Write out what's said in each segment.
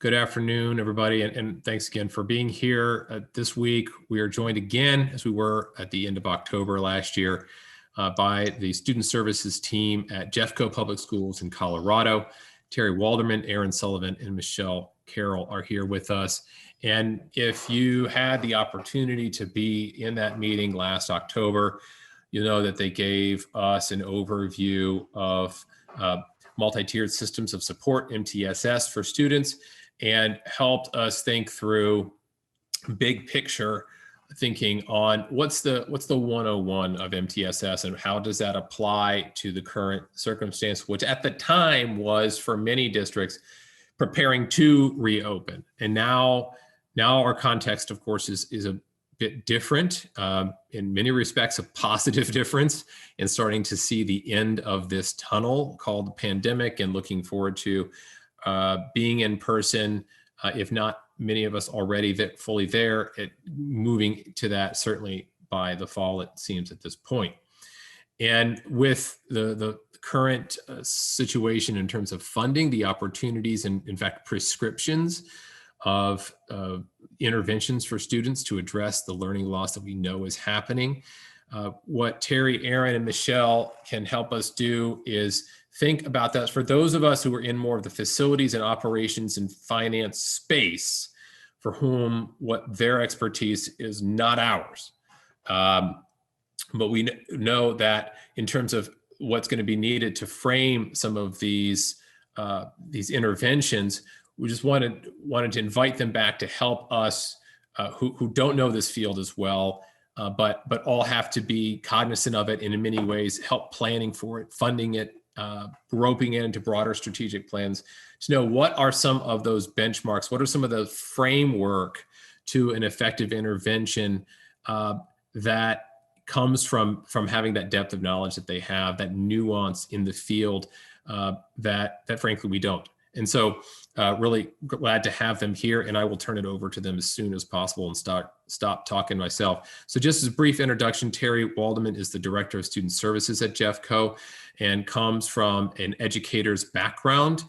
Good afternoon, everybody, and thanks again for being here. This week, we are joined again, as we were at the end of October last year, by the Student Services team at Jeffco Public Schools in Colorado. Terry Walderman, Erin Sullivan, and Mishele Carroll are here with us. And if you had the opportunity to be in that meeting last October, you know that they gave us an overview of multi-tiered systems of support, MTSS, for students, and helped us think through big picture thinking on what's the 101 of MTSS and how does that apply to the current circumstance, which at the time was for many districts preparing to reopen. And now our context, of course, is a bit different, in many respects, a positive difference in starting to see the end of this tunnel called the pandemic and looking forward to being in person, if not many of us already fully there, moving to that certainly by the fall, it seems at this point. And with the current situation in terms of funding, the opportunities and in fact prescriptions of interventions for students to address the learning loss that we know is happening. What Terry, Erin, and Mishele can help us do is think about that for those of us who are in more of the facilities and operations and finance space, for whom what their expertise is not ours. But we know that in terms of what's going to be needed to frame some of these interventions, we just wanted to invite them back to help us who don't know this field as well, but all have to be cognizant of it and in many ways help planning for it, funding it, roping it into broader strategic plans to know what are some of those benchmarks, what are some of the framework to an effective intervention that comes from having that depth of knowledge that they have, that nuance in the field that frankly we don't. And so really glad to have them here, and I will turn it over to them as soon as possible and stop talking myself. So just as a brief introduction, Terry Walderman is the Director of Student Services at Jeffco and comes from an educator's background,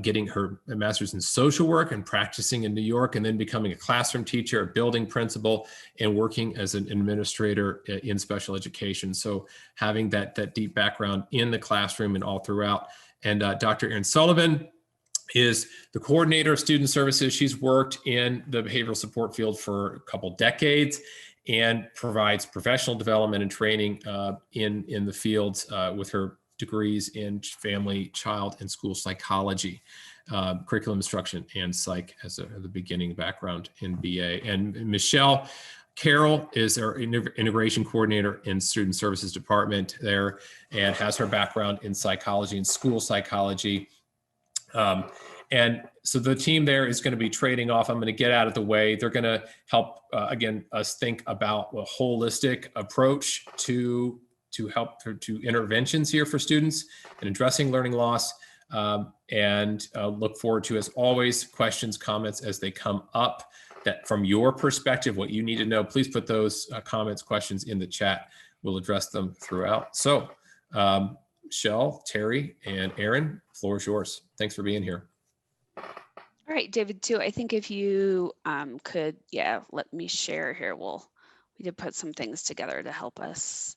getting her master's in social work and practicing in New York, and then becoming a classroom teacher, a building principal, and working as an administrator in special education. So having that deep background in the classroom and all throughout. And Dr. Erin Sullivan is the coordinator of student services. She's worked in the behavioral support field for a couple decades and provides professional development and training in the fields with her degrees in family, child, and school psychology, curriculum instruction, and psych as the beginning background in BA. And Mishele Carroll is our integration coordinator in student services department there and has her background in psychology and school psychology. And so the team there is going to be trading off. I'm going to get out of the way. They're going to help, again, us think about a holistic approach to help to interventions here for students and addressing learning loss. And look forward to, as always, questions, comments as they come up. That from your perspective, what you need to know, please put those comments, questions in the chat. We'll address them throughout. So Mishele, Terry, and Erin, the floor is yours. Thanks for being here. All right, David, too, I think if you could, let me share here. We did put some things together to help us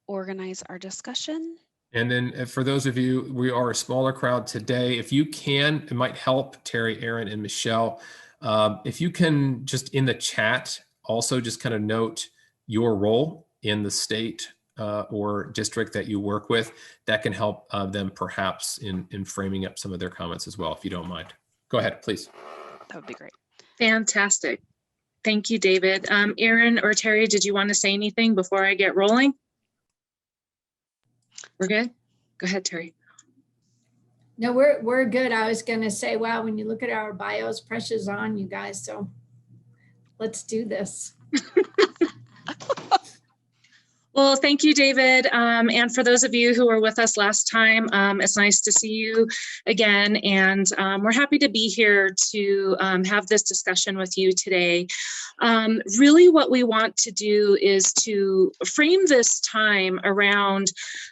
organize our discussion. And then for those of you, we are a smaller crowd today. If you can, it might help, Terry, Erin, and Mishele, if you can just in the chat also just kind of note your role in the state or district that you work with, that can help them perhaps in framing up some of their comments as well, if you don't mind. Go ahead, please. That would be great. Fantastic. Thank you, David. Erin or Terry, did you want to say anything before I get rolling? We're good? Go ahead, Terry. No, we're good. I was going to say, wow, when you look at our bios, pressure's on you guys. So let's do this. Well, thank you, David. And for those of you who were with us last time, it's nice to see you again. And we're happy to be here to have this discussion with you today. Really what we want to do is to frame this time around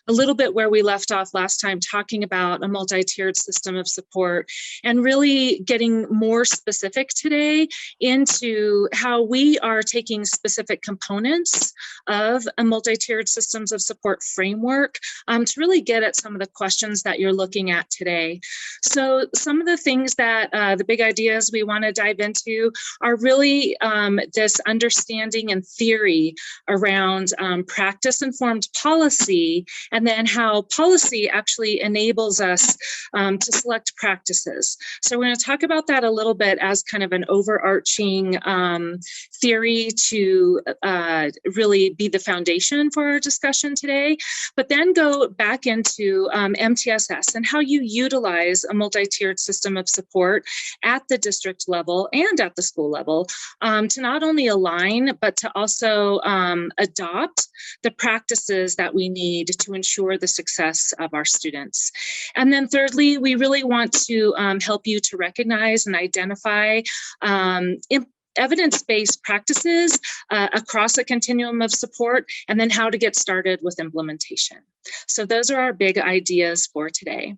a little bit where we left off last time, talking about a multi-tiered system of support, and really getting more specific today into how we are taking specific components of a multi-tiered systems of support framework to really get at some of the questions that you're looking at today. So some of the things that the big ideas we want to dive into are really this understanding and theory around practice-informed policy, and then how policy actually enables us to select practices. So we're going to talk about that a little bit as kind of an overarching theory to really be the foundation for our discussion today, but then go back into MTSS and how you utilize a multi-tiered system of support at the district level and at the school level to not only align, but to also adopt the practices that we need to ensure the success of our students. And then thirdly, we really want to help you to recognize and identify evidence-based practices across a continuum of support, and then how to get started with implementation. So those are our big ideas for today.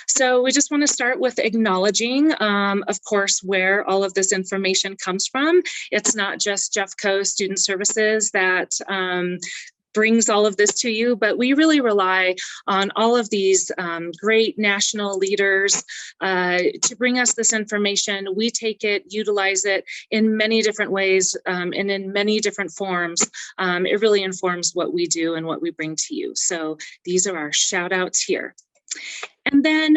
So we just want to start with acknowledging, of course, where all of this information comes from. It's not just Jeffco Student Services that brings all of this to you, but we really rely on all of these great national leaders to bring us this information. We take it, utilize it in many different ways and in many different forms. It really informs what we do and what we bring to you. So these are our shout outs here. And then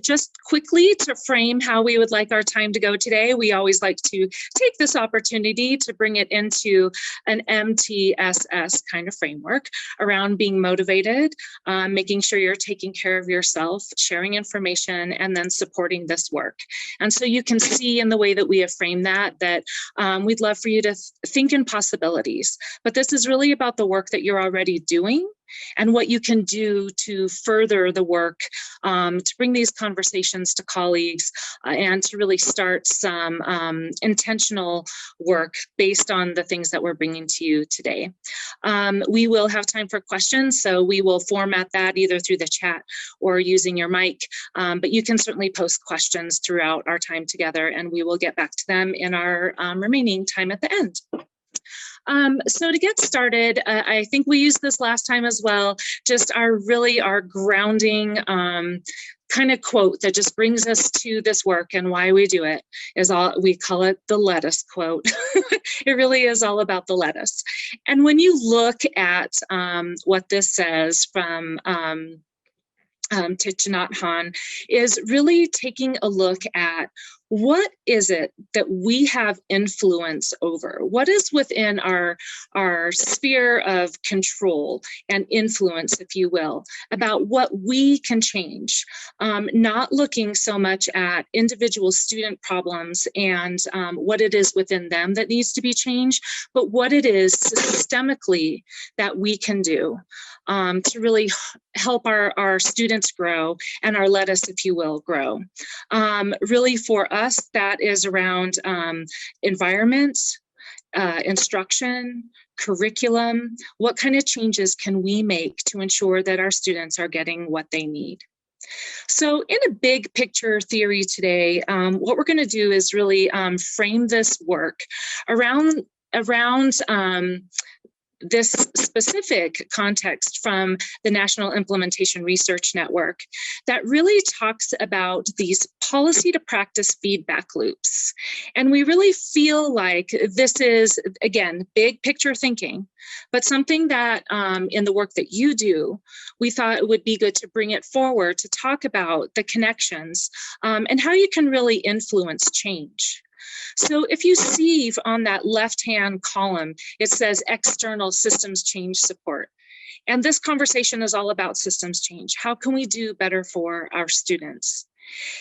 just quickly to frame how we would like our time to go today, we always like to take this opportunity to bring it into an MTSS kind of framework around being motivated, making sure you're taking care of yourself, sharing information, and then supporting this work. And so you can see in the way that we have framed that we'd love for you to think in possibilities. But this is really about the work that you're already doing and what you can do to further the work, to bring these conversations to colleagues and to really start some intentional work based on the things that we're bringing to you today. We will have time for questions, so we will format that either through the chat or using your mic, but you can certainly post questions throughout our time together, and we will get back to them in our remaining time at the end. So to get started, I think we used this last time as well, just our grounding kind of quote that just brings us to this work and why we do it is we call it the lettuce quote. It really is all about the lettuce. And when you look at what this says from Thich Nhat Hanh, is really taking a look at what is it that we have influence over? What is within our sphere of control and influence, if you will, about what we can change? Not looking so much at individual student problems and what it is within them that needs to be changed, but what it is systemically that we can do to really help our students grow and our lettuce, if you will, grow. Really for us, that is around environment, instruction, curriculum. What kind of changes can we make to ensure that our students are getting what they need? So in a big picture theory today, what we're going to do is really frame this work around this specific context from the National Implementation Research Network that really talks about these policy to practice feedback loops. And we really feel like this is, again, big picture thinking, but something that in the work that you do, we thought it would be good to bring it forward to talk about the connections and how you can really influence change. So if you see on that left-hand column, it says external systems change support. And this conversation is all about systems change. How can we do better for our students?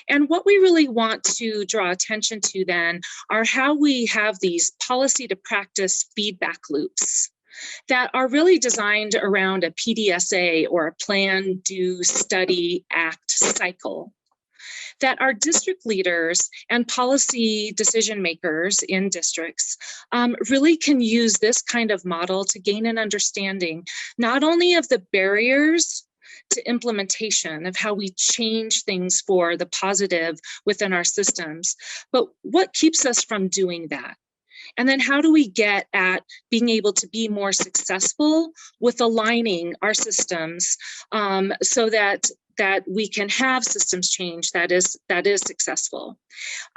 And what we really want to draw attention to then are how we have these policy to practice feedback loops. that are really designed around a PDSA or a plan, do, study, act cycle, that our district leaders and policy decision makers in districts really can use this kind of model to gain an understanding, not only of the barriers to implementation of how we change things for the positive within our systems, but what keeps us from doing that? And then how do we get at being able to be more successful with aligning our systems so that we can have systems change that is successful.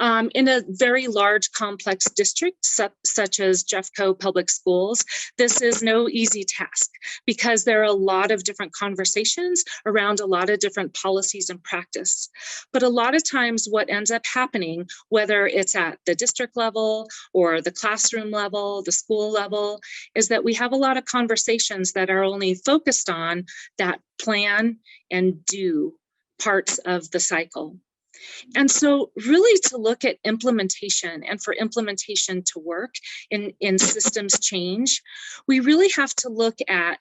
In a very large, complex district, such as Jeffco Public Schools, this is no easy task because there are a lot of different conversations around a lot of different policies and practice. But a lot of times what ends up happening, whether it's at the district level or the classroom level, the school level, is that we have a lot of conversations that are only focused on that plan and do parts of the cycle. And so really to look at implementation and for implementation to work in systems change, we really have to look at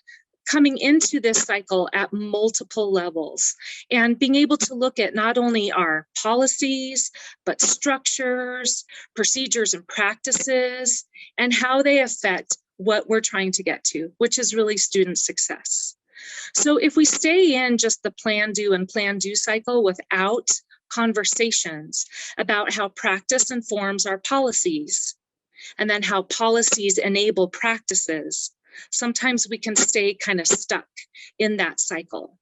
coming into this cycle at multiple levels and being able to look at not only our policies, but structures, procedures, and practices, and how they affect what we're trying to get to, which is really student success. So if we stay in just the plan, do, and plan, do cycle without conversations about how practice informs our policies, and then how policies enable practices, sometimes we can stay kind of stuck in that cycle.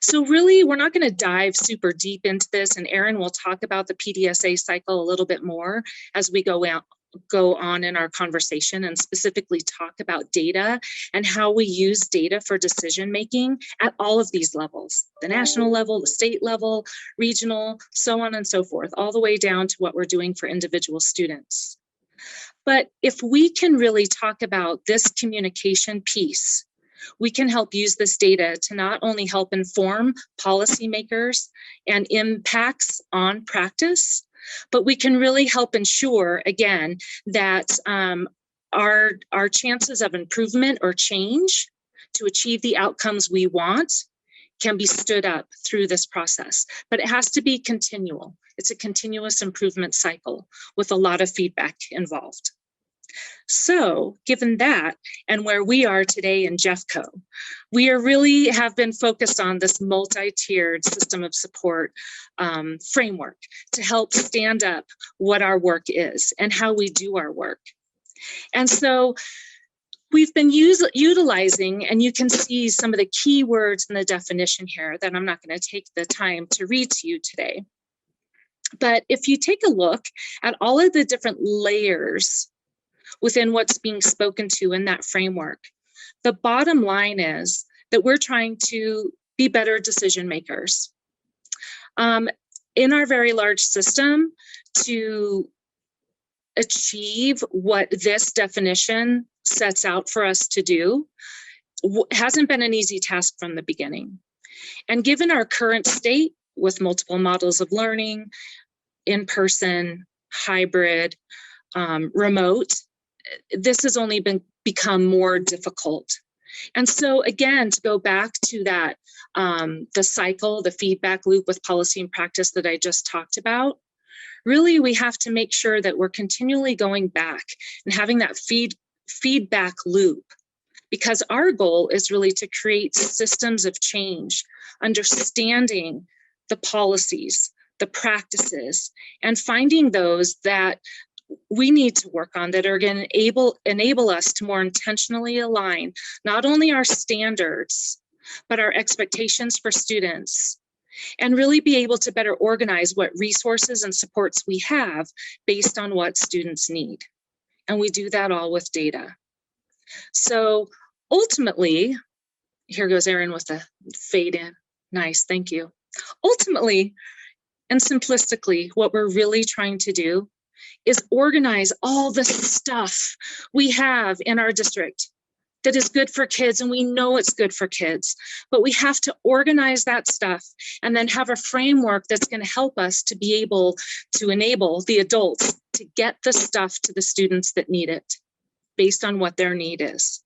So really, we're not going to dive super deep into this, and Erin will talk about the PDSA cycle a little bit more as we go on in our conversation and specifically talk about data and how we use data for decision making at all of these levels, the national level, the state level, regional, so on and so forth, all the way down to what we're doing for individual students. But if we can really talk about this communication piece, we can help use this data to not only help inform policymakers and impacts on practice, but we can really help ensure, again, that our chances of improvement or change to achieve the outcomes we want can be stood up through this process. But it has to be continual. It's a continuous improvement cycle with a lot of feedback involved. So given that and where we are today in Jeffco, we are really have been focused on this multi-tiered system of support framework to help stand up what our work is and how we do our work. And so we've been utilizing, and you can see some of the key words in the definition here that I'm not going to take the time to read to you today. But if you take a look at all of the different layers within what's being spoken to in that framework, the bottom line is that we're trying to be better decision makers. In our very large system, to achieve what this definition sets out for us to do hasn't been an easy task from the beginning. And given our current state with multiple models of learning, in-person, hybrid, remote, this has only become more difficult. And so again, to go back to that, the cycle, the feedback loop with policy and practice that I just talked about, really we have to make sure that we're continually going back and having that feedback loop, because our goal is really to create systems of change, understanding the policies, the practices, and finding those that we need to work on that are going to enable us to more intentionally align not only our standards, but our expectations for students, and really be able to better organize what resources and supports we have based on what students need. And we do that all with data. So ultimately, here goes Erin with the fade in. Nice, thank you. Ultimately and simplistically, what we're really trying to do is organize all the stuff we have in our district that is good for kids, and we know it's good for kids, but we have to organize that stuff and then have a framework that's going to help us to be able to enable the adults to get the stuff to the students that need it based on what their need is.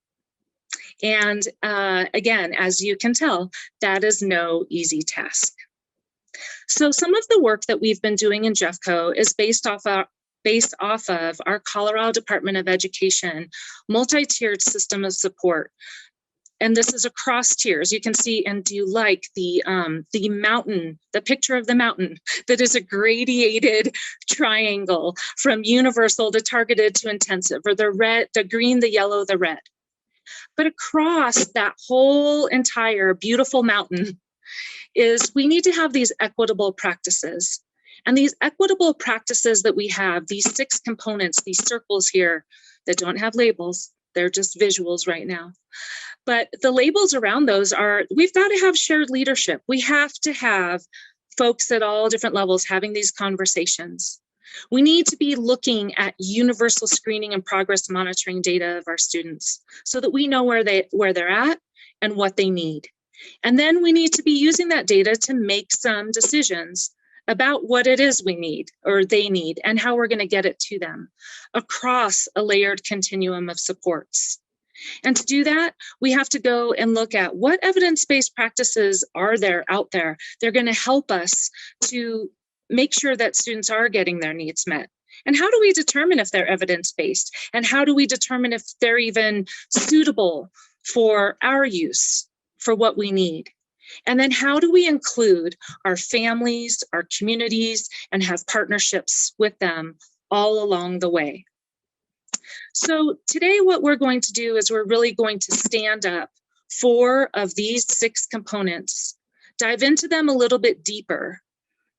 And again, as you can tell, that is no easy task. So some of the work that we've been doing in Jeffco is based off of our Colorado Department of Education multi-tiered system of support. And this is across tiers. You can see, and do you like the mountain, the picture of the mountain that is a gradiated triangle from universal to targeted to intensive, or the red, the green, the yellow, the red. But across that whole entire beautiful mountain is we need to have these equitable practices. And these equitable practices that we have, these 6 components, these circles here that don't have labels, they're just visuals right now. But the labels around those are, we've got to have shared leadership. We have to have folks at all different levels having these conversations. We need to be looking at universal screening and progress monitoring data of our students so that we know where they're at and what they need. And then we need to be using that data to make some decisions about what it is we need or they need and how we're going to get it to them across a layered continuum of supports. And to do that, we have to go and look at what evidence-based practices are there out there. They're going to help us to make sure that students are getting their needs met. And how do we determine if they're evidence-based? And how do we determine if they're even suitable for our use, for what we need? And then how do we include our families, our communities, and have partnerships with them all along the way? So today what we're going to do is we're really going to stand up 4 of these 6 components, dive into them a little bit deeper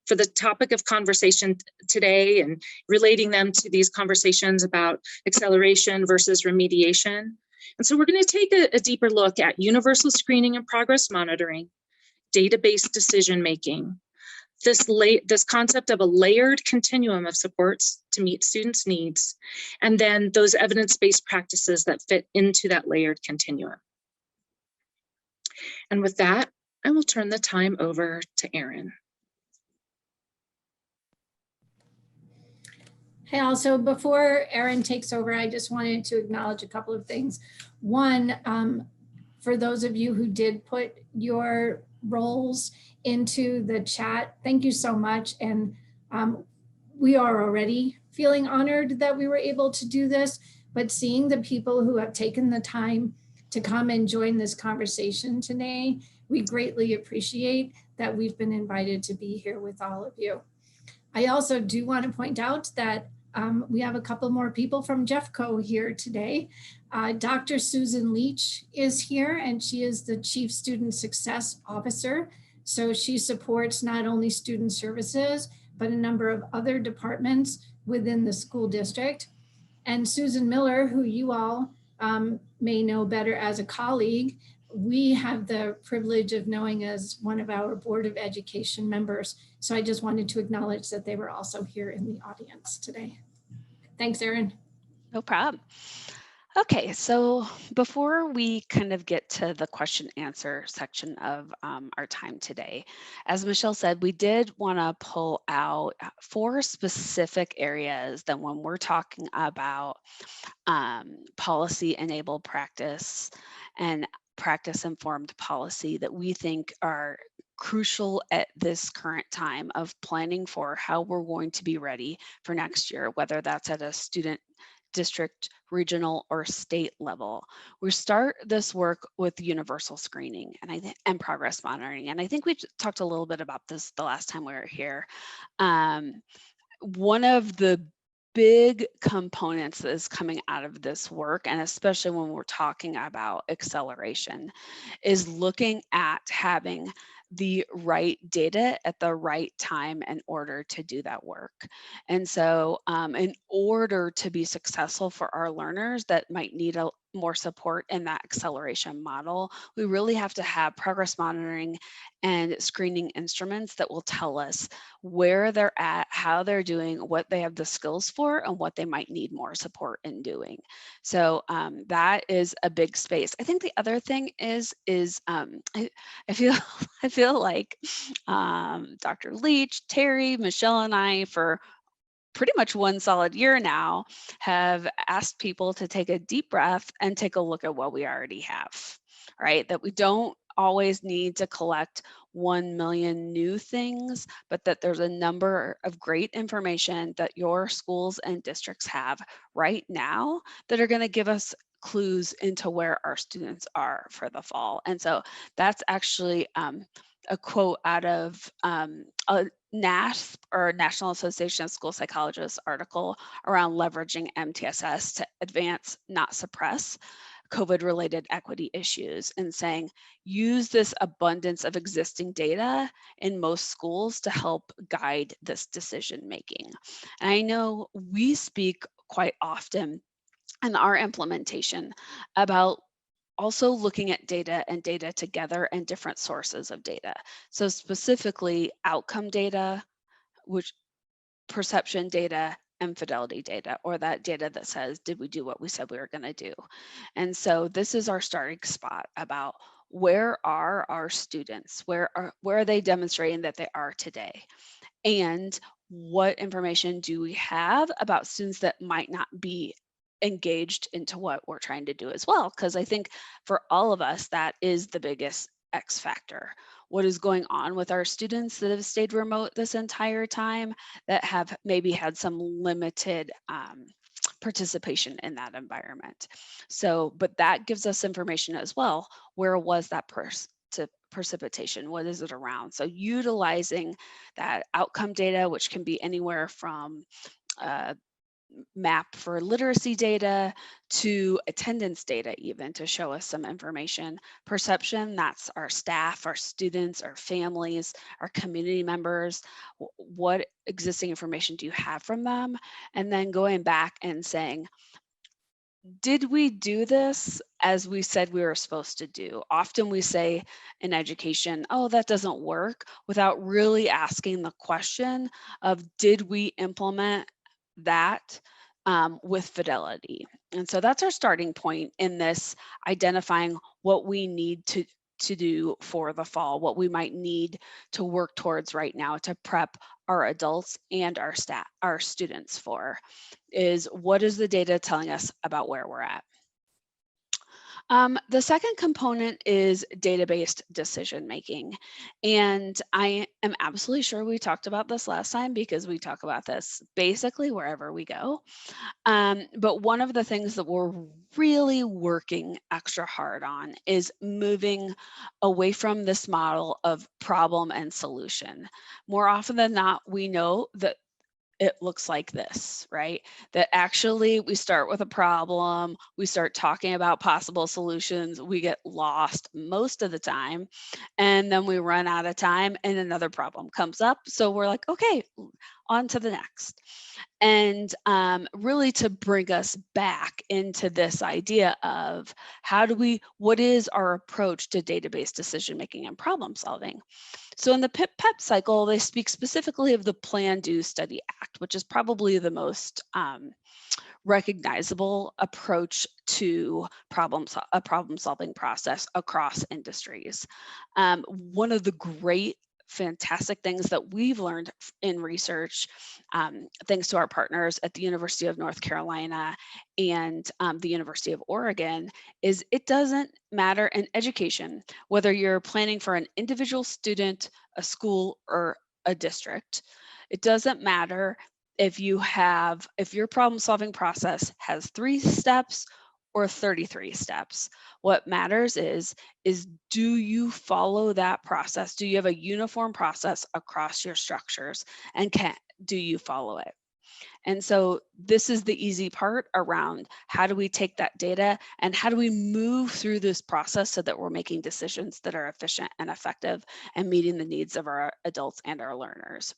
for the topic of conversation today and relating them to these conversations about acceleration versus remediation. And so we're going to take a deeper look at universal screening and progress monitoring, data-based decision-making, this concept of a layered continuum of supports to meet students' needs, and then those evidence-based practices that fit into that layered continuum. And with that, I will turn the time over to Erin. Hey, also before Erin takes over, I just wanted to acknowledge a couple of things. One, for those of you who did put your roles into the chat, thank you so much. And we are already feeling honored that we were able to do this, but seeing the people who have taken the time to come and join this conversation today, we greatly appreciate that we've been invited to be here with all of you. I also do want to point out that we have a couple more people from Jeffco here today. Dr. Susan Leach is here, and she is the Chief Student Success Officer. So she supports not only student services, but a number of other departments within the school district. And Susan Miller, who you all may know better as a colleague, we have the privilege of knowing as one of our Board of Education members. So I just wanted to acknowledge that they were also here in the audience today. Thanks, Erin. No problem. Okay, so before we kind of get to the question answer section of our time today, as Mishele said, we did want to pull out 4 specific areas that when we're talking about policy-enabled practice and practice-informed policy that we think are crucial at this current time of planning for how we're going to be ready for next year, whether that's at a student, district, regional, or state level. We start this work with universal screening and progress monitoring. And I think we talked a little bit about this the last time we were here. One of the big components that is coming out of this work, and especially when we're talking about acceleration, is looking at having the right data at the right time in order to do that work. And so in order to be successful for our learners that might need more support in that acceleration model, we really have to have progress monitoring and screening instruments that will tell us where they're at, how they're doing, what they have the skills for, and what they might need more support in doing. So that is a big space. I think the other thing is I feel like Dr. Leach, Terry, Mishele, and I for pretty much one solid year now, have asked people to take a deep breath and take a look at what we already have, right? That we don't always need to collect 1 million new things, but that there's a number of great information that your schools and districts have right now that are going to give us clues into where our students are for the fall. And so that's actually a quote out of a NASP, or National Association of School Psychologists, article around leveraging MTSS to advance, not suppress, COVID-related equity issues, and saying, use this abundance of existing data in most schools to help guide this decision making. And I know we speak quite often in our implementation about also looking at data and data together and different sources of data. So specifically outcome data, which perception data, and fidelity data, or that data that says, did we do what we said we were going to do? And so this is our starting spot about where are our students? Where are they demonstrating that they are today? And what information do we have about students that might not be engaged into what we're trying to do as well? Because I think for all of us, that is the biggest X factor. What is going on with our students that have stayed remote this entire time, that have maybe had some limited participation in that environment? So, but that gives us information as well. Where was that precipitation? What is it around? So utilizing that outcome data, which can be anywhere from map for literacy data to attendance data, even to show us some information. Perception, that's our staff, our students, our families, our community members. What existing information do you have from them? And then going back and saying, did we do this as we said we were supposed to do? Often we say in education, oh, that doesn't work, without really asking the question of, did we implement that with fidelity? And so that's our starting point in this, identifying what we need to do for the fall, what we might need to work towards right now to prep our adults and our staff, our students for, is what is the data telling us about where we're at? The second component is data-based decision making. And I am absolutely sure we talked about this last time, because we talk about this basically wherever we go. But one of the things that we're really working extra hard on is moving away from this model of problem and solution. More often than not, we know that it looks like this, right? That actually we start with a problem, we start talking about possible solutions, we get lost most of the time, and then we run out of time and another problem comes up. So we're like, okay, on to the next. And really to bring us back into this idea of what is our approach to database decision making and problem solving? So in the PEP cycle, they speak specifically of the Plan, Do, Study, Act, which is probably the most recognizable approach to a problem-solving process across industries. One of the great, fantastic things that we've learned in research, thanks to our partners at the University of North Carolina and the University of Oregon, is it doesn't matter in education whether you're planning for an individual student, a school, or a district. It doesn't matter if your problem-solving process has 3 steps or 33 steps. What matters is do you follow that process? Do you have a uniform process across your structures? And do you follow it? And so this is the easy part around how do we take that data and how do we move through this process so that we're making decisions that are efficient and effective and meeting the needs of our adults and our learners.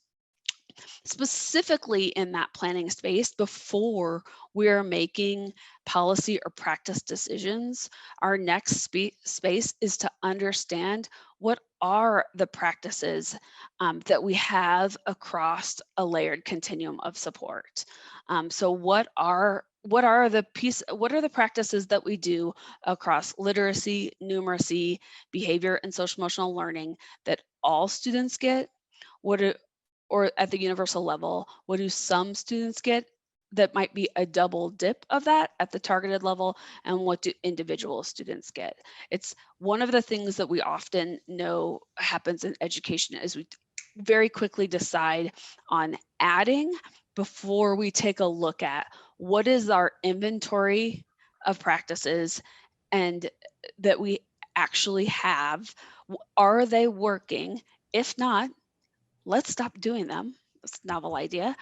Specifically in that planning space, before we're making policy or practice decisions, our next space is to understand what are the practices that we have across a layered continuum of support. So what are the practices that we do across literacy, numeracy, behavior, and social emotional learning that all students get? or at the universal level, what do some students get that might be a double dip of that at the targeted level, and what do individual students get? It's one of the things that we often know happens in education is we very quickly decide on adding before we take a look at what is our inventory of practices and that we actually have. Are they working? If not, let's stop doing them. It's a novel idea.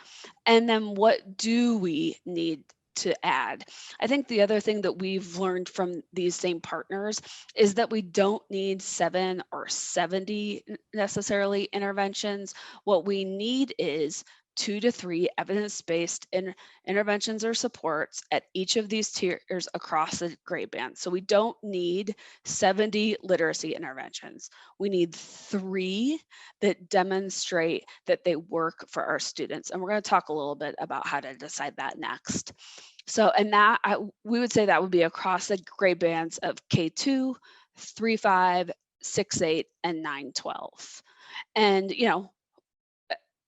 And then what do we need to add? I think the other thing that we've learned from these same partners is that we don't need 7 or 70 necessarily interventions. What we need is 2 to 3 evidence-based interventions or supports at each of these tiers across the grade band. So we don't need 70 literacy interventions. We need 3 that demonstrate that they work for our students. And we're going to talk a little bit about how to decide that next. So, and that we would say that would be across the grade bands of K2, 3-5, 6-8, and 9-12. And, you know,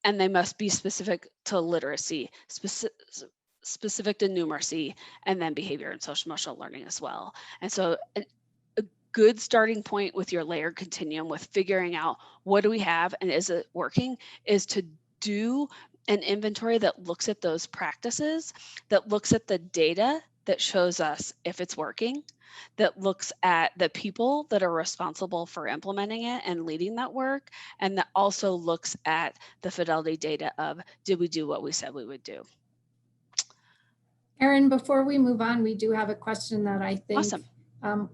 and they must be specific to literacy, specific to numeracy, and then behavior and social emotional learning as well. And so a good starting point with your layered continuum with figuring out what do we have and is it working is to do an inventory that looks at those practices, that looks at the data that shows us if it's working, that looks at the people that are responsible for implementing it and leading that work, and that also looks at the fidelity data of did we do what we said we would do. Erin, before we move on, we do have a question that I think Awesome.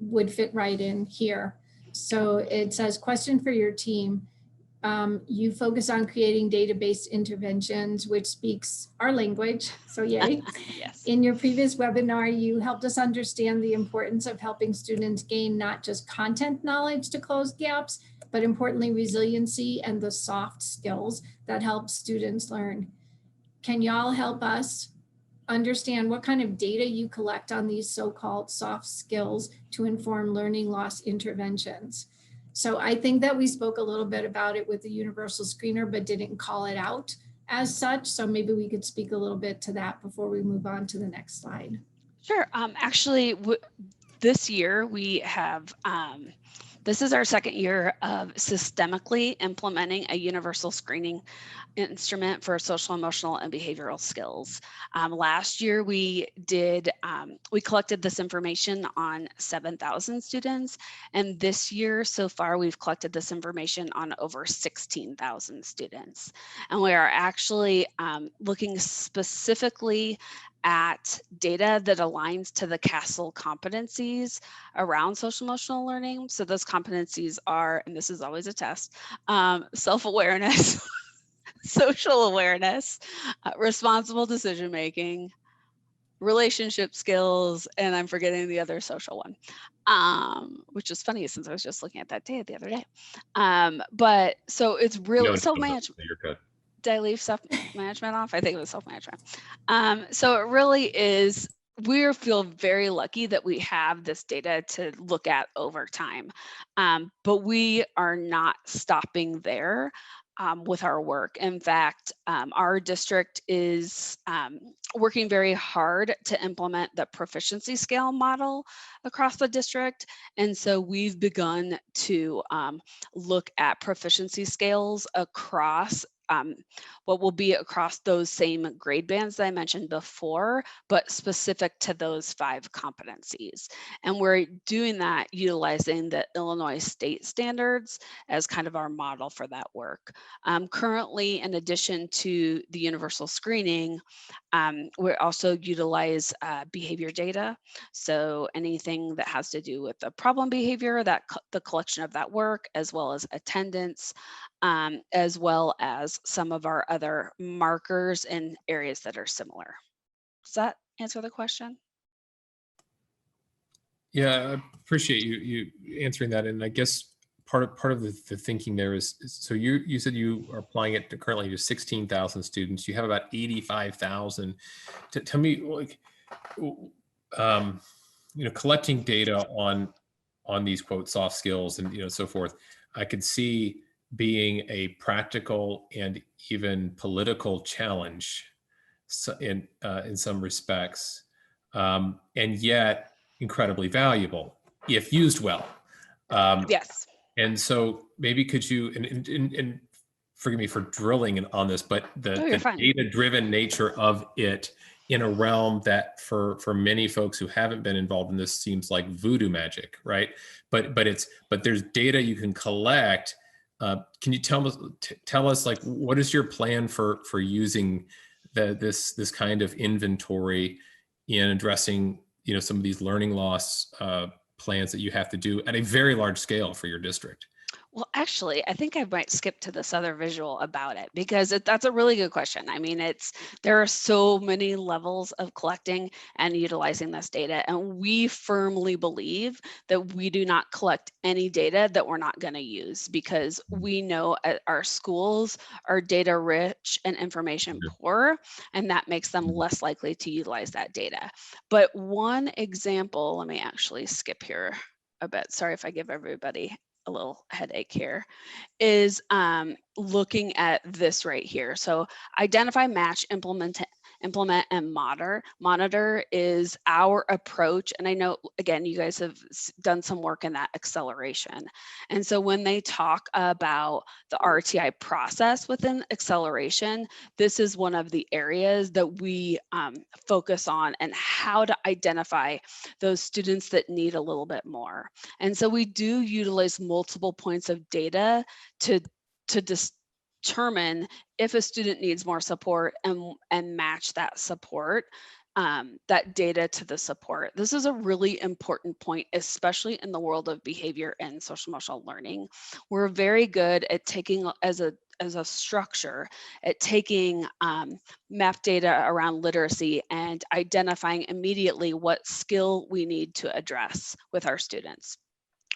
Would fit right in here. So it says, question for your team. You focus on creating data-based interventions, which speaks our language, so yay. Yes. In your previous webinar, you helped us understand the importance of helping students gain not just content knowledge to close gaps, but importantly, resiliency and the soft skills that help students learn. Can y'all help us understand what kind of data you collect on these so-called soft skills to inform learning loss interventions? So I think that we spoke a little bit about it with the universal screener, but didn't call it out as such. So maybe we could speak a little bit to that before we move on to the next slide. Sure. Actually, this year we have, this is our second year of systemically implementing a universal screening instrument for social, emotional, and behavioral skills. Last year we did, we collected this information on 7,000 students. And this year so far, we've collected this information on over 16,000 students. And we are actually looking specifically at data that aligns to the CASEL competencies around social emotional learning. So those competencies are, and this is always a test, self-awareness, social awareness, responsible decision-making, relationship skills, and I'm forgetting the other social one, which is funny since I was just looking at that data the other day. But so it's really self-management. Did I leave self-management off? I think it was self-management. So it really is, we feel very lucky that we have this data to look at over time. But we are not stopping there with our work. In fact, our district is working very hard to implement the proficiency scale model across the district. And so we've begun to look at proficiency scales across what will be across those same grade bands that I mentioned before, but specific to those 5 competencies. And we're doing that utilizing the Illinois state standards as kind of our model for that work. Currently, in addition to the universal screening, we also utilize behavior data. So anything that has to do with the problem behavior, that the collection of that work, as well as attendance, as well as some of our other markers in areas that are similar. Does that answer the question? Yeah, I appreciate you answering that. And I guess part of the thinking there is so you said you are applying it to currently to 16,000 students. You have about 85,000. Tell me, like, collecting data on these quote soft skills and so forth. I could see being a practical and even political challenge in some respects, and yet incredibly valuable if used well. Yes. And so maybe could you, and forgive me for drilling on this, but the data-driven nature of it in a realm that for many folks who haven't been involved in this seems like voodoo magic, right? But there's data you can collect. Can you tell us like, what is your plan for using this kind of inventory in addressing, you know, some of these learning loss plans that you have to do at a very large scale for your district? Well, actually, I think I might skip to this other visual about it, because that's a really good question. I mean, there are so many levels of collecting and utilizing this data, and we firmly believe that we do not collect any data that we're not going to use, because we know our schools are data rich and information poor, and that makes them less likely to utilize that data. But one example, let me actually skip here a bit. Sorry if I give everybody a little headache here, is looking at this right here. So identify, match, implement, and monitor is our approach. And I know, again, you guys have done some work in that acceleration. And so when they talk about the RTI process within acceleration, this is one of the areas that we focus on, and how to identify those students that need a little bit more. And so we do utilize multiple points of data to determine if a student needs more support, and match that support, that data to the support. This is a really important point, especially in the world of behavior and social emotional learning. We're very good at taking as a structure at taking math data around literacy and identifying immediately what skill we need to address with our students.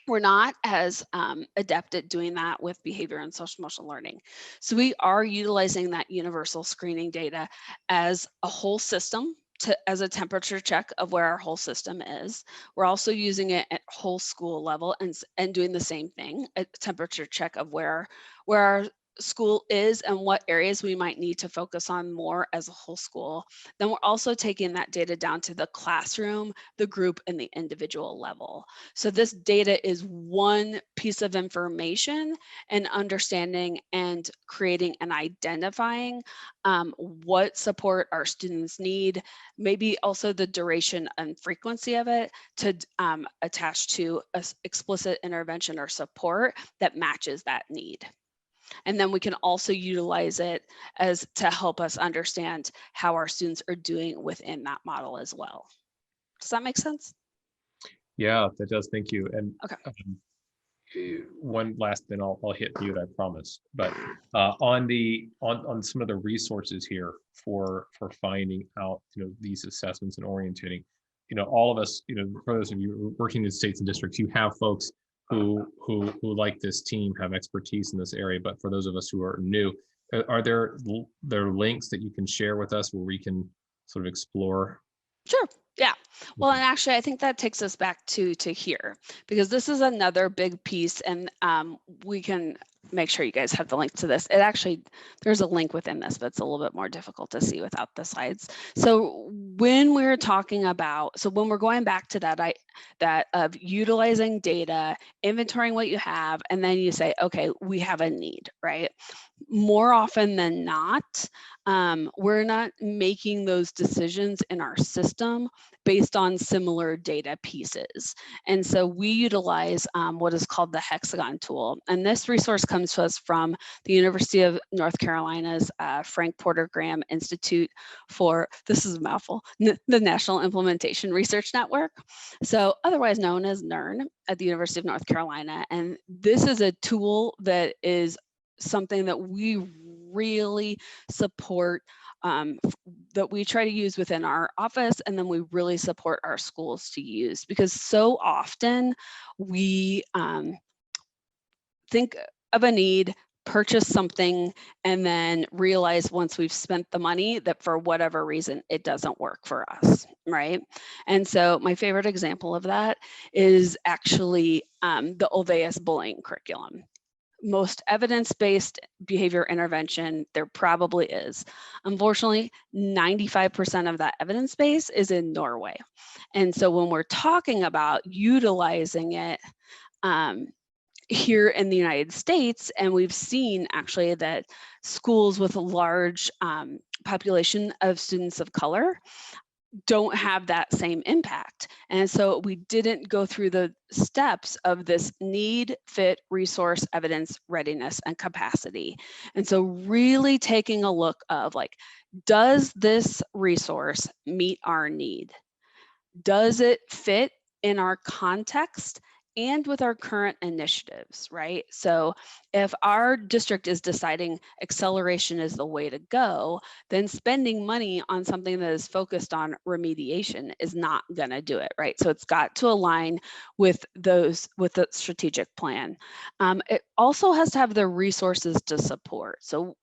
We're not as adept at doing that with behavior and social emotional learning. So we are utilizing that universal screening data as a whole system, as a temperature check of where our whole system is. We're also using it at whole school level, and doing the same thing, a temperature check of where our school is and what areas we might need to focus on more as a whole school. Then we're also taking that data down to the classroom, the group, and the individual level. So this data is one piece of information, and understanding and creating and identifying what support our students need, maybe also the duration and frequency of it, to attach to an explicit intervention or support that matches that need. And then we can also utilize it as to help us understand how our students are doing within that model as well. Does that make sense? Yeah, that does. Thank you. And okay. One last thing, I'll hit mute, I promise. But on some of the resources here for finding out, you know, these assessments and orientating, you know, all of us, you know, for those of you working in states and districts, you have folks who like this team have expertise in this area. But for those of us who are new, are there links that you can share with us where we can sort of explore? Sure. Yeah. Well, and actually, I think that takes us back to here, because this is another big piece, and we can make sure you guys have the link to this. It actually, there's a link within this, but it's a little bit more difficult to see without the slides. So when we're talking about, when we're going back to that of utilizing data, inventorying what you have, and then you say, okay, we have a need, right? More often than not, we're not making those decisions in our system based on similar data pieces. And so we utilize what is called the Hexagon Tool. And this resource comes to us from the University of North Carolina's Frank Porter Graham Institute for, this is a mouthful, the National Implementation Research Network. So otherwise known as NERN at the University of North Carolina. And this is a tool that is something that we really support, that we try to use within our office, and then we really support our schools to use, because so often we think of a need, purchase something, and then realize once we've spent the money that for whatever reason it doesn't work for us, right? And so my favorite example of that is actually the Ulvaeus bullying curriculum. most evidence-based behavior intervention there probably is. Unfortunately, 95% of that evidence base is in Norway. And so when we're talking about utilizing it here in the United States, and we've seen actually that schools with a large population of students of color don't have that same impact. And so we didn't go through the steps of this need, fit, resource, evidence, readiness, and capacity. And so really taking a look of like, does this resource meet our need? Does it fit in our context and with our current initiatives, right? So if our district is deciding acceleration is the way to go, then spending money on something that is focused on remediation is not going to do it, right? So it's got to align with the strategic plan. It also has to have the resources to support. So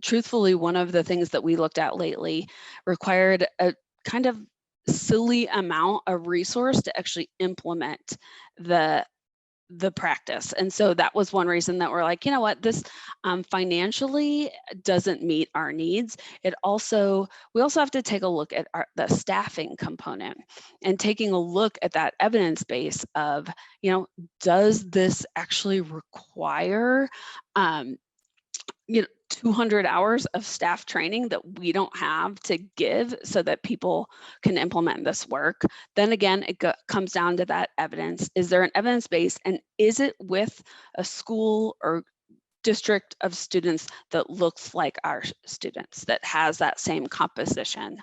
truthfully, one of the things that we looked at lately required a kind of silly amount of resource to actually implement the practice. And so that was one reason that we're like, you know what, this financially doesn't meet our needs. We also have to take a look at the staffing component and taking a look at that evidence base of, you know, does this actually require 200 hours of staff training that we don't have to give so that people can implement this work? Then again, it comes down to that evidence. Is there an evidence base, and is it with a school or district of students that looks like our students, that has that same composition?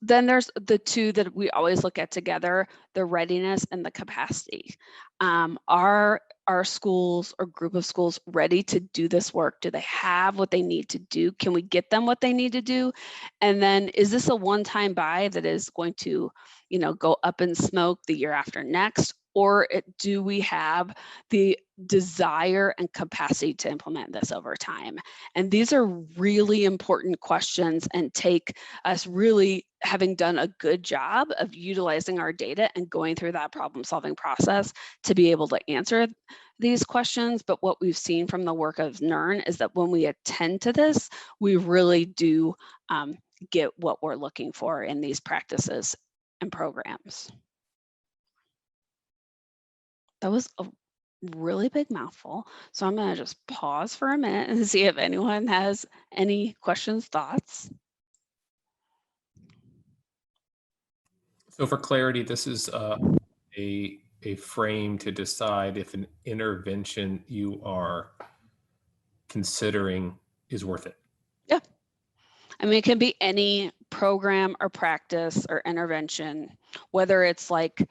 Then there's the two that we always look at together, the readiness and the capacity. Are our schools or group of schools ready to do this work? Do they have what they need to do? Can we get them what they need to do? And then is this a one-time buy that is going to, you know, go up in smoke the year after next? Or do we have the desire and capacity to implement this over time? And these are really important questions, and take us really having done a good job of utilizing our data and going through that problem-solving process to be able to answer these questions. But what we've seen from the work of NERN is that when we attend to this, we really do get what we're looking for in these practices and programs. That was a really big mouthful. So I'm going to just pause for a minute and see if anyone has any questions, thoughts. So for clarity, this is a frame to decide if an intervention you are considering is worth it. Yeah. I mean, it can be any program or practice or intervention, whether it's like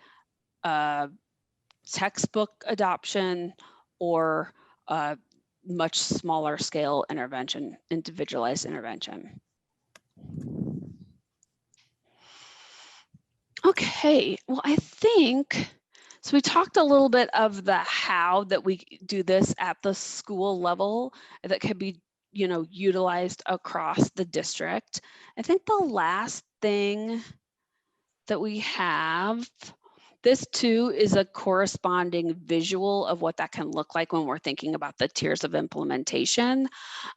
textbook adoption or a much smaller scale intervention, individualized intervention. Okay, well, I think, so we talked a little bit of the how that we do this at the school level that could be, you know, utilized across the district. I think the last thing that we have, this too is a corresponding visual of what that can look like when we're thinking about the tiers of implementation,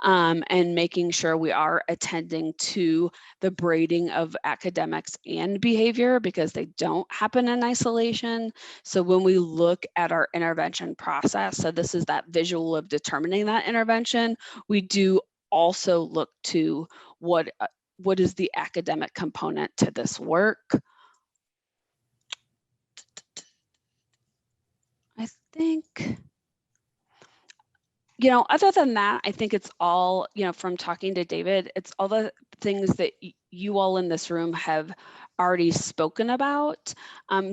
and making sure we are attending to the braiding of academics and behavior, because they don't happen in isolation. So when we look at our intervention process, so this is that visual of determining that intervention, we do also look to what is the academic component to this work. I think, you know, other than that, I think it's all, you know, from talking to David, it's all the things that you all in this room have already spoken about,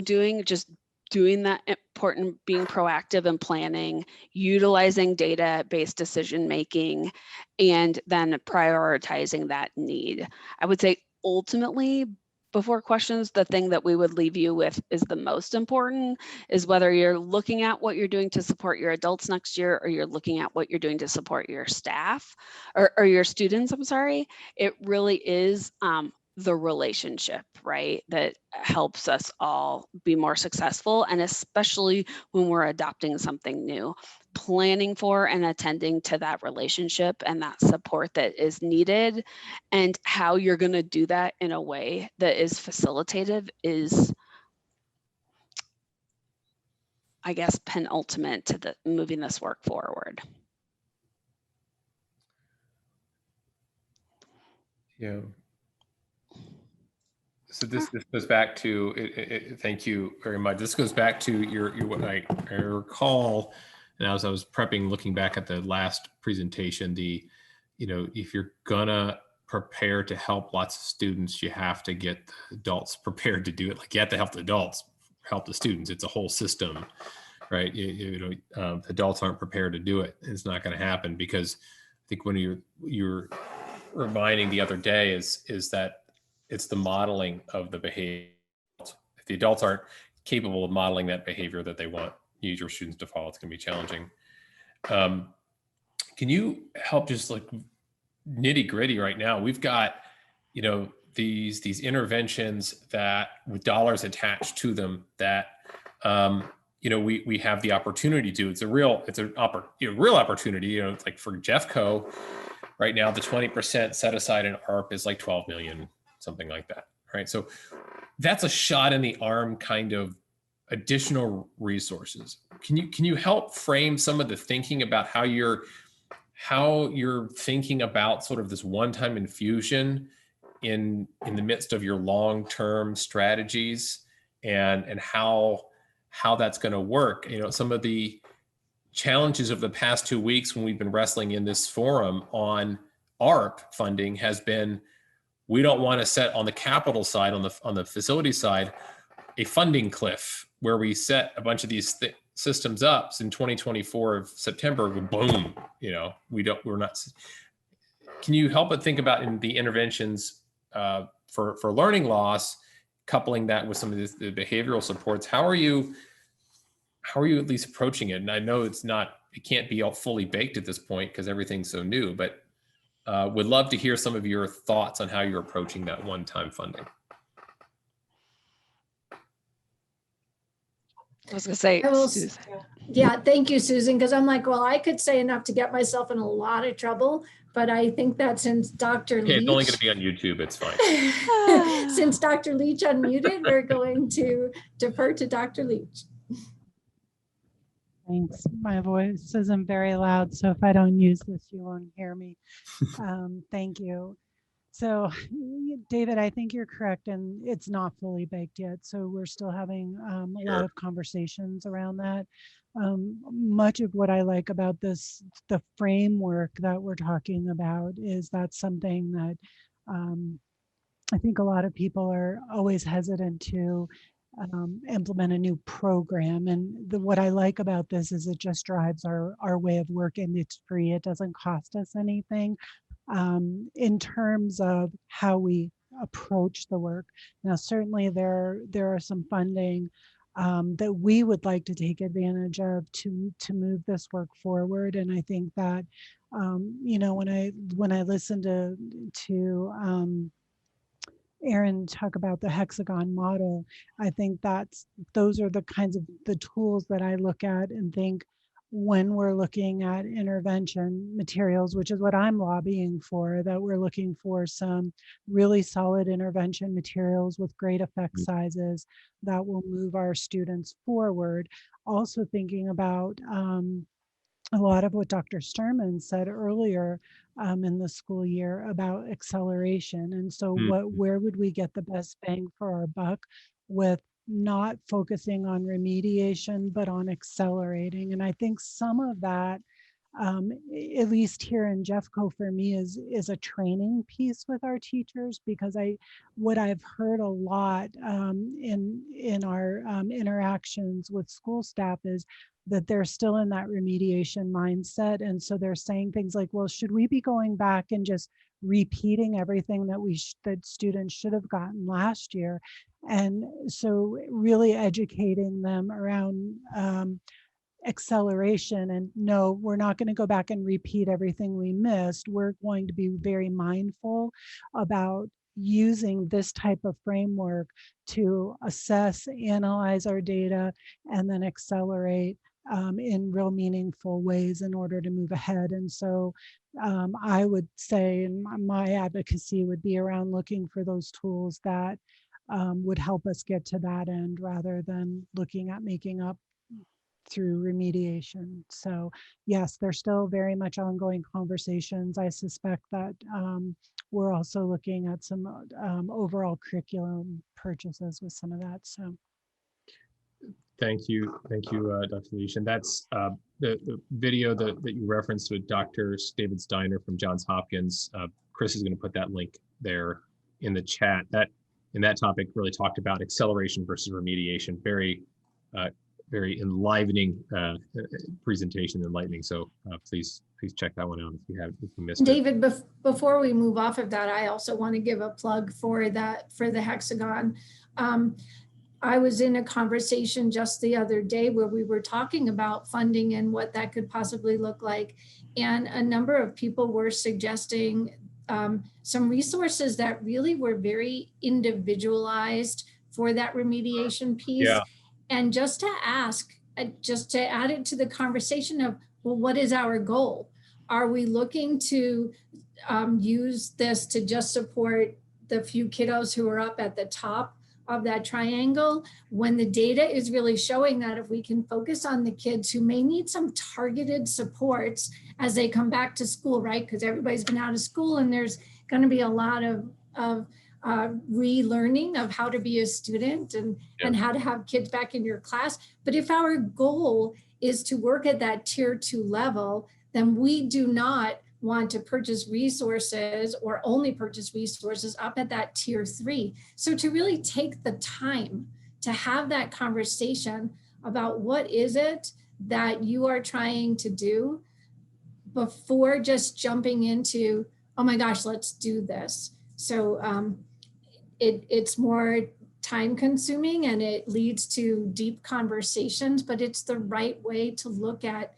doing that important, being proactive and planning, utilizing data-based decision-making, and then prioritizing that need. I would say ultimately, before questions, the thing that we would leave you with is the most important, is whether you're looking at what you're doing to support your adults next year, or you're looking at what you're doing to support your staff or your students, I'm sorry, it really is the relationship, right? That helps us all be more successful. And especially when we're adopting something new, planning for and attending to that relationship and that support that is needed, and how you're going to do that in a way that is facilitative is, I guess, penultimate to the moving this work forward. Yeah. So this goes back to thank you very much. This goes back to your what I recall, and as I was prepping, looking back at the last presentation, if you're gonna prepare to help lots of students, you have to get the adults prepared to do it. Like, you have to help the adults help the students. It's a whole system, right? Adults aren't prepared to do it. It's not going to happen, because I think when you're reminding the other day is that it's the modeling of the behavior. If the adults aren't capable of modeling that behavior that they want your students to follow, it's going to be challenging. Can you help just like nitty gritty right now? We've got, these interventions that with dollars attached to them that, we have the opportunity to. It's a real opportunity. It's like for Jeffco right now, the 20% set aside in ARP is like 12 million, something like that, right? So that's a shot in the arm kind of additional resources. Can you help frame some of the thinking about how you're thinking about sort of this one-time infusion in the midst of your long-term strategies, and how that's going to work? Some of the challenges of the past 2 weeks when we've been wrestling in this forum on ARP funding has been, we don't want to set on the capital side, on the facility side, a funding cliff where we set a bunch of these systems up in 2024 of September, boom, we're not. Can you help but think about in the interventions for learning loss, coupling that with some of the behavioral supports? How are you at least approaching it? And I know it can't be all fully baked at this point because everything's so new, but would love to hear some of your thoughts on how you're approaching that one-time funding. I was going to say, Susan. Yeah, thank you, Susan, because I'm like, well, I could say enough to get myself in a lot of trouble, but I think that since Dr. Leach... It's only going to be on YouTube, it's fine. Since Dr. Leach unmuted, we're going to defer to Dr. Leach. Thanks. My voice isn't very loud, so if I don't use this, you won't hear me. Thank you. So, David, I think you're correct, and it's not fully baked yet. So we're still having a lot of conversations around that. Much of what I like about the framework that we're talking about is that's something that I think a lot of people are always hesitant to implement a new program. And what I like about this is it just drives our way of working. It's free. It doesn't cost us anything in terms of how we approach the work. Now, certainly there are some funding that we would like to take advantage of to move this work forward. And I think that, when I listen to Erin talk about the Hexagon model, I think those are the kinds of the tools that I look at and think when we're looking at intervention materials, which is what I'm lobbying for, that we're looking for some really solid intervention materials with great effect sizes that will move our students forward. Also thinking about a lot of what Dr. Sturman said earlier in the school year about acceleration. And so where would we get the best bang for our buck with not focusing on remediation, but on accelerating? And I think some of that, at least here in Jeffco for me, is a training piece with our teachers, because what I've heard a lot in our interactions with school staff is that they're still in that remediation mindset. And so they're saying things like, well, should we be going back and just repeating everything that students should have gotten last year? And so really educating them around acceleration, and no, we're not going to go back and repeat everything we missed. We're going to be very mindful about using this type of framework to assess, analyze our data, and then accelerate in real meaningful ways in order to move ahead. And so I would say my advocacy would be around looking for those tools that would help us get to that end rather than looking at making up through remediation. So yes, there's still very much ongoing conversations. I suspect that we're also looking at some overall curriculum purchases with some of that. So thank you, Dr. Leash. And that's the video that you referenced with Dr. David Steiner from Johns Hopkins. Chris is going to put that link there in the chat. That topic really talked about acceleration versus remediation. Very enlivening presentation, enlightening. So please check that one out if you missed David, it. Before we move off of that, I also want to give a plug for the Hexagon. I was in a conversation just the other day where we were talking about funding and what that could possibly look like. And a number of people were suggesting some resources that really were very individualized for that remediation piece. Yeah. And just to ask, just to add it to the conversation of, well, what is our goal? Are we looking to use this to just support the few kiddos who are up at the top of that triangle, when the data is really showing that if we can focus on the kids who may need some targeted supports as they come back to school, right? Because everybody's been out of school and there's going to be a lot of relearning of how to be a student and how to have kids back in your class. But if our goal is to work at that tier 2 level, then we do not want to purchase resources or only purchase resources up at that tier 3. So to really take the time to have that conversation about what is it that you are trying to do before just jumping into, oh my gosh, let's do this. So it's more time consuming and it leads to deep conversations, but it's the right way to look at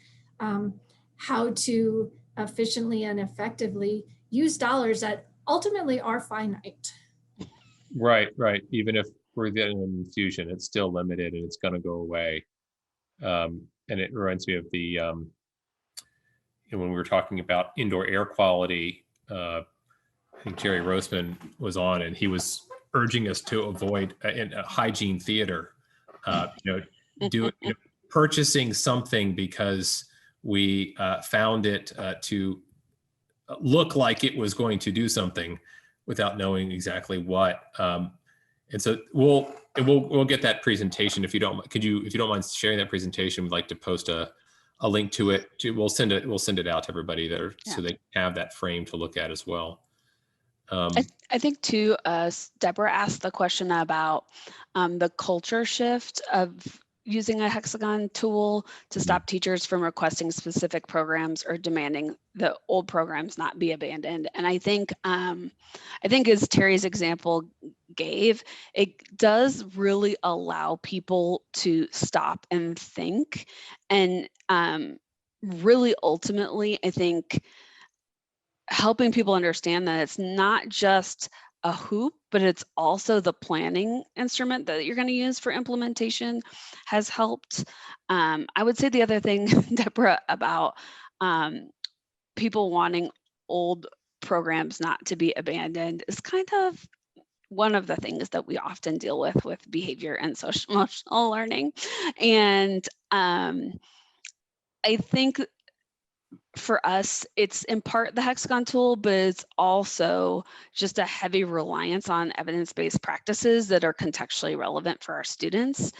how to efficiently and effectively use dollars that ultimately are finite. Right. Even if we're getting an infusion, it's still limited and it's going to go away. And it reminds me of the, when we were talking about indoor air quality, I think Jerry Roseman was on and he was urging us to avoid in a hygiene theater, purchasing something because we found it to look like it was going to do something without knowing exactly what. And so we'll get that presentation. If you don't mind sharing that presentation, we'd like to post a link to it. We'll send it out to everybody there so they have that frame to look at as well. I think too, Deborah asked the question about the culture shift of using a Hexagon tool to stop teachers from requesting specific programs or demanding the old programs not be abandoned. And I think as Terry's example gave, it does really allow people to stop and think. And really ultimately, I think helping people understand that it's not just a hoop, but it's also the planning instrument that you're going to use for implementation has helped. I would say the other thing, Deborah, about people wanting old programs not to be abandoned is kind of one of the things that we often deal with behavior and social emotional learning. And I think for us, it's in part the Hexagon tool, but it's also just a heavy reliance on evidence-based practices that are contextually relevant for our students.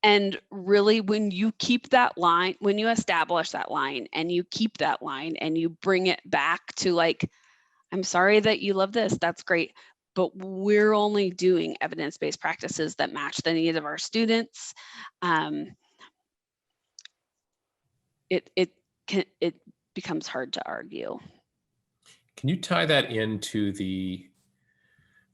And really, when you keep that line, when you establish that line and you keep that line and you bring it back to like, I'm sorry that you love this, that's great, but we're only doing evidence-based practices that match the needs of our students. It becomes hard to argue. Can you tie that into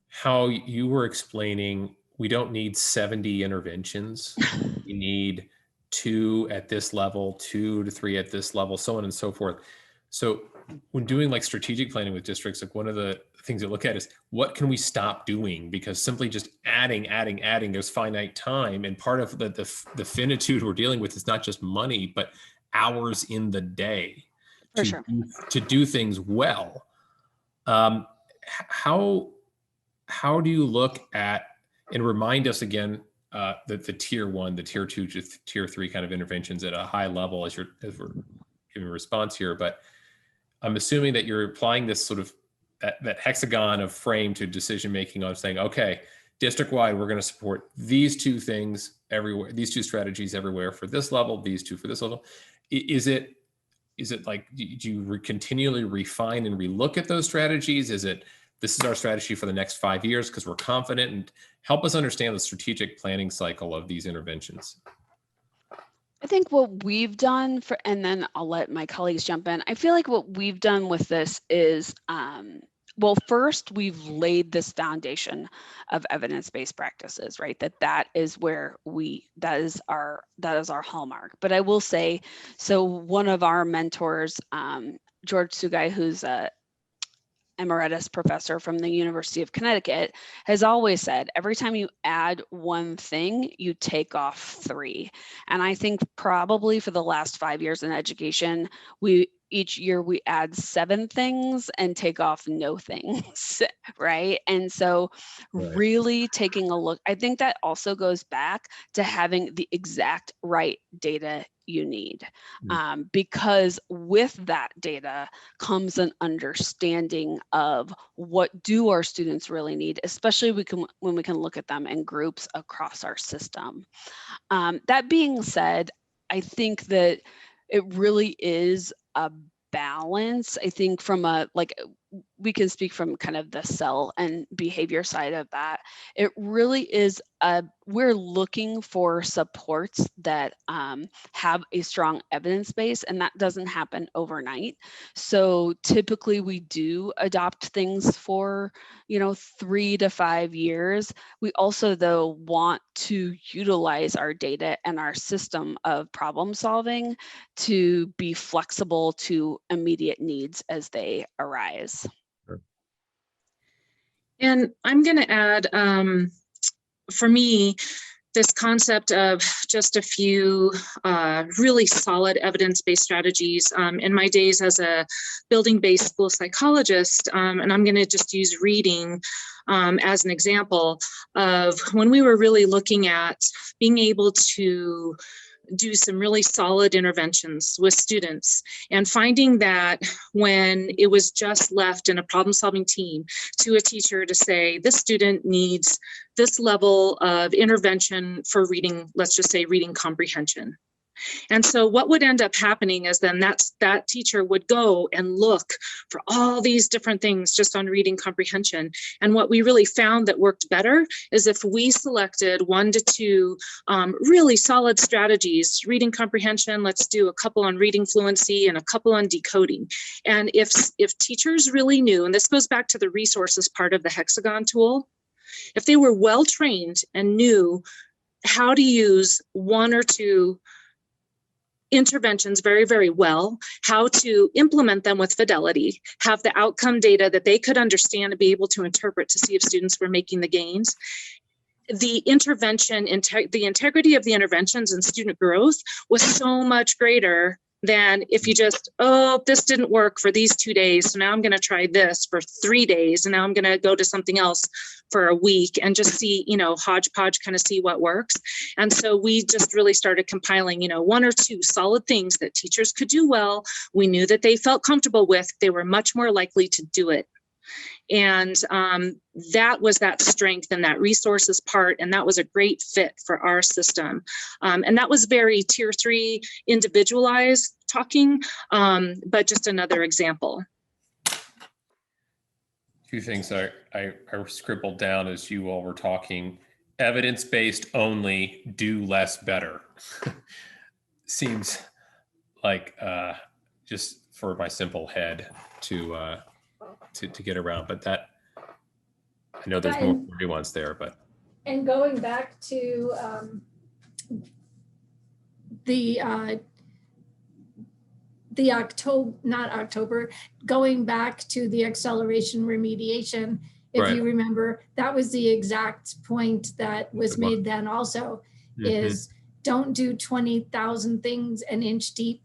how you were explaining we don't need 70 interventions. We need 2 at this level, 2 to 3 at this level, so on and so forth. So when doing like strategic planning with districts, like one of the things to look at is what can we stop doing? Because simply just adding, there's finite time. And part of the finitude we're dealing with is not just money, but hours in the day For sure. to do things well. How do you look at, and remind us again, the tier 1, the tier 2 to tier 3 kind of interventions at a high level as we're giving a response here, but I'm assuming that you're applying this sort of that hexagon of frame to decision making on saying, okay, district wide, we're going to support these 2 things everywhere, these 2 strategies everywhere for this level, these 2 for this level. Is it like, do you continually refine and relook at those strategies? Is it, this is our strategy for the next 5 years because we're confident? And help us understand the strategic planning cycle of these interventions. I think what we've done and then I'll let my colleagues jump in. I feel like what we've done with this is, well, first we've laid this foundation of evidence-based practices, right? That is where that is our hallmark. But I will say, so one of our mentors, George Sugai, who's a emeritus professor from the University of Connecticut, has always said, every time you add one thing, you take off 3. And I think probably for the last 5 years in education, each year we add 7 things and take off no things, right? And so really taking a look, I think that also goes back to having the exact right data you need, because with that data comes an understanding of what do our students really need, especially when we can look at them in groups across our system. That being said, I think that it really is a balance. I think from we can speak from kind of the cell and behavior side of that. It really is we're looking for supports that have a strong evidence base, and that doesn't happen overnight. So typically we do adopt things for 3 to 5 years. We also though want to utilize our data and our system of problem solving to be flexible to immediate needs as they arise. And I'm going to add, for me, this concept of just a few really solid evidence-based strategies. In my days as a building-based school psychologist, and I'm going to just use reading as an example of when we were really looking at being able to do some really solid interventions with students, and finding that when it was just left in a problem-solving team to a teacher to say, this student needs this level of intervention for reading, let's just say reading comprehension. And so what would end up happening is then that teacher would go and look for all these different things just on reading comprehension. And what we really found that worked better is if we selected 1 to 2 really solid strategies, reading comprehension, let's do a couple on reading fluency and a couple on decoding. And if teachers really knew, and this goes back to the resources part of the Hexagon tool, if they were well trained and knew how to use 1 or 2 interventions very, very well, how to implement them with fidelity, have the outcome data that they could understand and be able to interpret to see if students were making the gains. The intervention, the integrity of the interventions and student growth was so much greater than if you just, oh, this didn't work for these 2 days, so now I'm going to try this for 3 days, and now I'm going to go to something else for a week and just see, hodgepodge, kind of see what works. And so we just really started compiling, 1 or 2 solid things that teachers could do well. We knew that they felt comfortable with, they were much more likely to do it. And that was that strength and that resources part, and that was a great fit for our system. And that was very tier 3 individualized talking, but just another example. 2 things I scribbled down as you all were talking. Evidence-based only, do less better. Seems like just for my simple head to get around, but that, I know there's more nuance there, but. And going back to the going back to the acceleration remediation, if Right. you remember, that was the exact point that was made then also, is don't do 20,000 things an inch deep,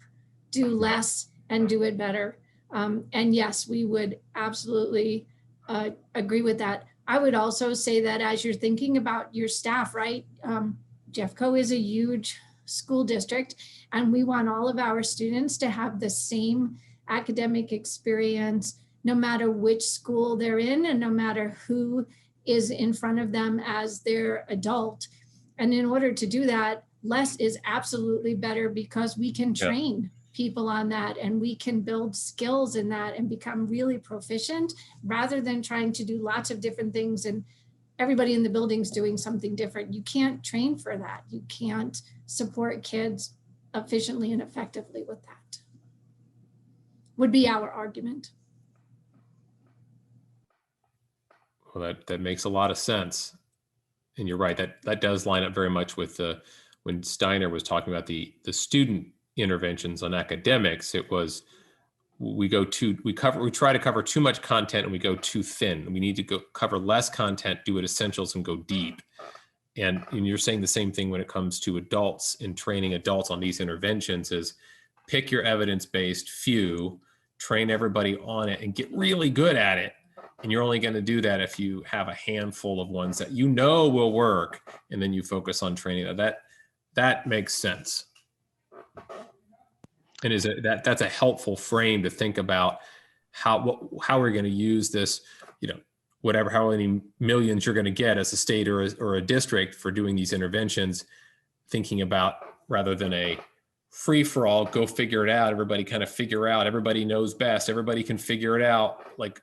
do less and do it better. And yes, we would absolutely agree with that. I would also say that as you're thinking about your staff, right? Jeffco is a huge school district, and we want all of our students to have the same academic experience, no matter which school they're in and no matter who is in front of them as their adult. And in order to do that, less is absolutely better, because we can train people on that and we can build skills in that and become really proficient, rather than trying to do lots of different things and everybody in the building's doing something different. You can't train for that. You can't support kids efficiently and effectively with that, would be our argument. Well, that makes a lot of sense. And you're right, that does line up very much with when Steiner was talking about the student interventions on academics. It was, we try to cover too much content and we go too thin. We need to go cover less content, do it essentials, and go deep. And you're saying the same thing when it comes to adults and training adults on these interventions, is pick your evidence-based few, train everybody on it, and get really good at it. And you're only going to do that if you have a handful of ones that you know will work, and then you focus on training. That makes sense. And that's a helpful frame to think about how we're going to use this, how many millions you're going to get as a state or a district for doing these interventions, thinking about, rather than a free for all, go figure it out, everybody kind of figure out, everybody knows best, everybody can figure it out, like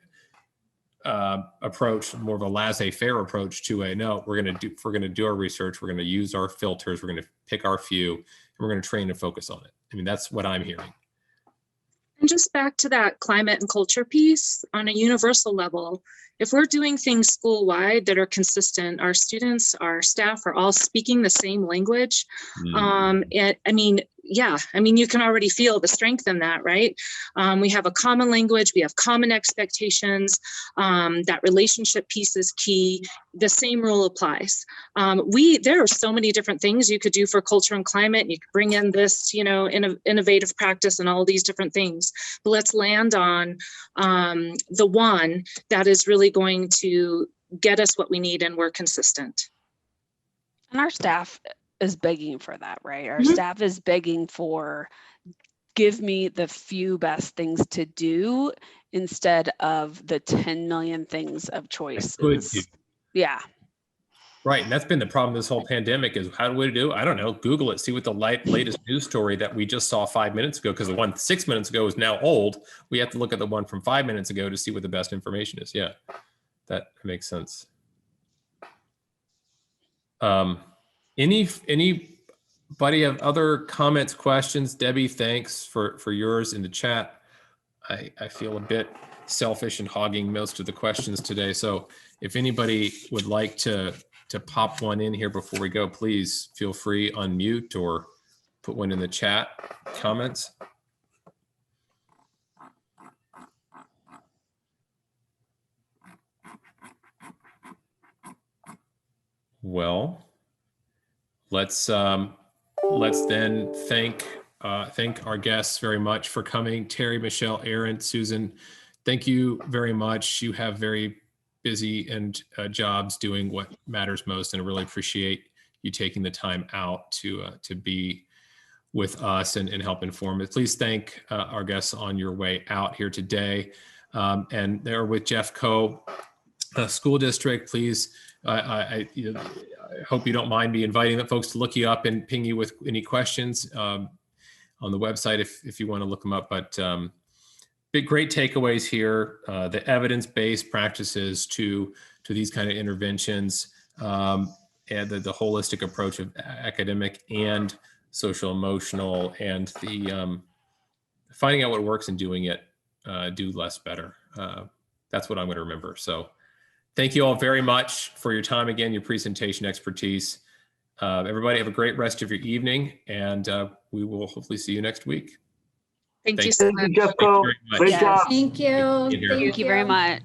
approach, more of a laissez-faire approach to no, we're going to do our research, we're going to use our filters, we're going to pick our few, and we're going to train and focus on it. I mean, that's what I'm hearing. And just back to that climate and culture piece, on a universal level, if we're doing things school-wide that are consistent, our students, our staff are all speaking the same language. You can already feel the strength in that, right? We have a common language, we have common expectations, that relationship piece is key. The same rule applies. There are so many different things you could do for culture and climate. You could bring in this, innovative practice and all these different things. But let's land on the one that is really going to get us what we need, and we're consistent. And our staff is begging for that, right? Our staff is begging for, give me the few best things to do instead of the 10 million things of choices. Yeah. Right. And that's been the problem this whole pandemic, is how do we do? I don't know. Google it, see what the latest news story that we just saw 5 minutes ago, because the one 6 minutes ago is now old. We have to look at the one from 5 minutes ago to see what the best information is. Yeah, that makes sense. Anybody have other comments, questions? Debbie, thanks for yours in the chat. I feel a bit selfish in hogging most of the questions today. So if anybody would like to pop one in here before we go, please feel free, unmute or put one in the chat comments. Well, let's then thank our guests very much for coming. Terry, Mishele, Erin, Susan, thank you very much. You have very busy and jobs doing what matters most, and I really appreciate you taking the time out to be with us and help inform it. Please thank our guests on your way out here today. And they're with Jeffco School District. Please, I hope you don't mind me inviting the folks to look you up and ping you with any questions on the website if you want to look them up. But great takeaways here, the evidence-based practices to these kind of interventions, and the holistic approach of academic and social emotional, and the finding out what works and doing it, do less better. That's what I'm going to remember. So thank you all very much for your time again, your presentation expertise. Everybody have a great rest of your evening, and we will hopefully see you next week. Thank you Thank so Thank much. you, Jeffco. very much. Great Yes. job. Thank you. Thank you. Thank you very much.